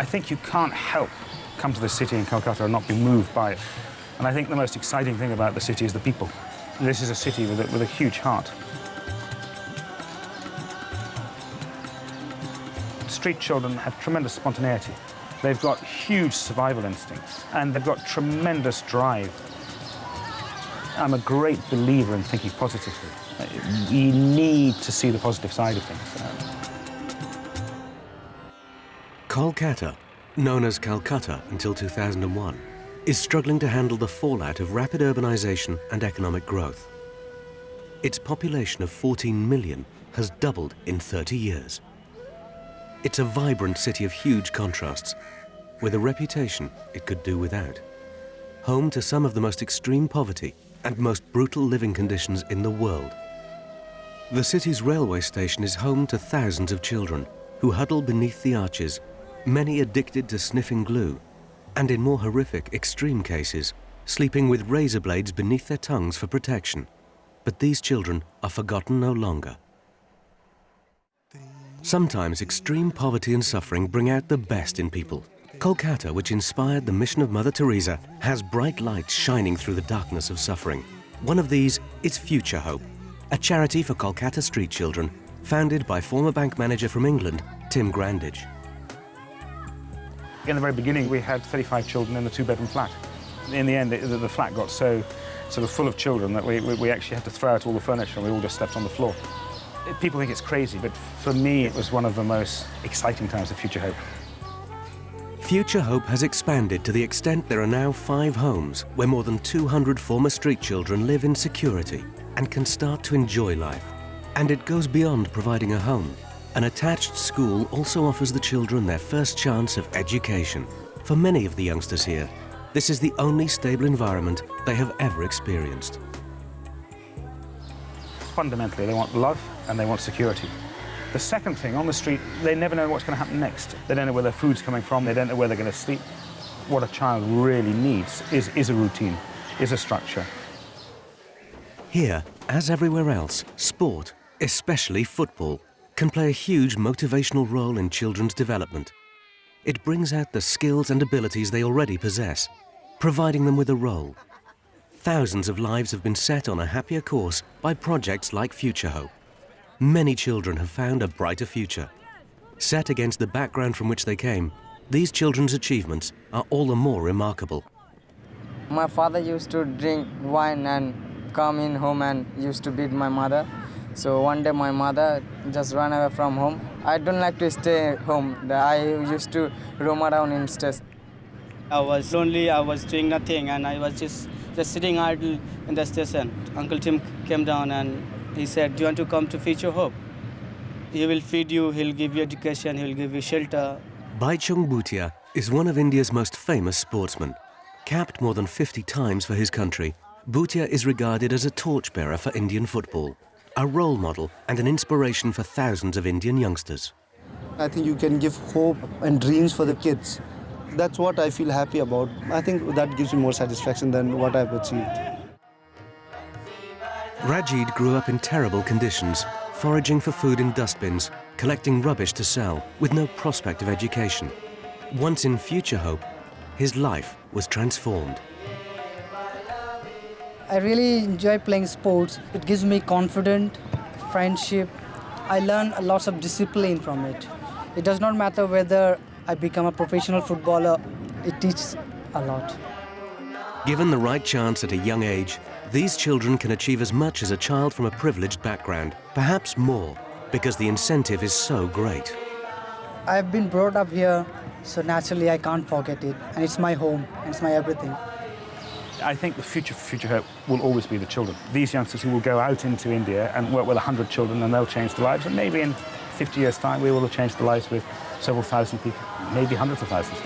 I think you can't help come to the city in Calcutta and not be moved by it. And I think the most exciting thing about the city is the people. This is a city with a huge heart. Street children have tremendous spontaneity. They've got huge survival instincts, and they've got tremendous drive. I'm a great believer in thinking positively. You need to see the positive side of things. Kolkata, known as Calcutta until 2001, is struggling to handle the fallout of rapid urbanization and economic growth. Its population of 14 million has doubled in 30 years. It's a vibrant city of huge contrasts, with a reputation it could do without. Home to some of the most extreme poverty and most brutal living conditions in the world. The city's railway station is home to thousands of children who huddle beneath the arches, many addicted to sniffing glue, and in more horrific, extreme cases, sleeping with razor blades beneath their tongues for protection. But these children are forgotten no longer. Sometimes extreme poverty and suffering bring out the best in people. Kolkata, which inspired the mission of Mother Teresa, has bright lights shining through the darkness of suffering. One of these is Future Hope, a charity for Kolkata street children, founded by former bank manager from England, Tim Grandage. In the very beginning, we had 35 children in a two-bedroom flat. In the end, the flat got so sort of full of children that we actually had to throw out all the furniture and we all just slept on the floor. People think it's crazy, but for me, it was one of the most exciting times of Future Hope. Future Hope has expanded to the extent there are now 5 homes where more than 200 former street children live in security and can start to enjoy life. And it goes beyond providing a home. An attached school also offers the children their first chance of education. For many of the youngsters here, this is the only stable environment they have ever experienced. Fundamentally, they want love and they want security. The second thing, on the street, they never know what's going to happen next. They don't know where their food's coming from, they don't know where they're going to sleep. What a child really needs is a routine, is a structure. Here, as everywhere else, sport, especially football, can play a huge motivational role in children's development. It brings out the skills and abilities they already possess, providing them with a role. Thousands of lives have been set on a happier course by projects like Future Hope. Many children have found a brighter future. Set against the background from which they came, these children's achievements are all the more remarkable. My father used to drink wine and come in home and used to beat my mother. So one day my mother just ran away from home. I don't like to stay home. I used to roam around in stress. I was lonely, I was doing nothing, and I was just sitting idle in the station. Uncle Tim came down and he said, "Do you want to come to Future Hope? He will feed you, he'll give you education, he'll give you shelter." Baichung Bhutia is one of India's most famous sportsmen. Capped more than 50 times for his country, Bhutia is regarded as a torchbearer for Indian football, a role model and an inspiration for thousands of Indian youngsters. I think you can give hope and dreams for the kids. That's what I feel happy about. I think that gives me more satisfaction than what I've achieved. Rajid grew up in terrible conditions, foraging for food in dustbins, collecting rubbish to sell, with no prospect of education. Once in Future Hope, his life was transformed. I really enjoy playing sports. It gives me confidence, friendship. I learn lots of discipline from it. It does not matter whether I become a professional footballer, it teaches a lot. Given the right chance at a young age, these children can achieve as much as a child from a privileged background, perhaps more, because the incentive is so great. I've been brought up here, so naturally I can't forget it. And it's my home, and it's my everything. I think the future for Future Hope will always be the children. These youngsters who will go out into India and work with 100 children and they'll change their lives. And maybe in 50 years' time, we will have changed the lives with several thousand people, maybe hundreds of thousands.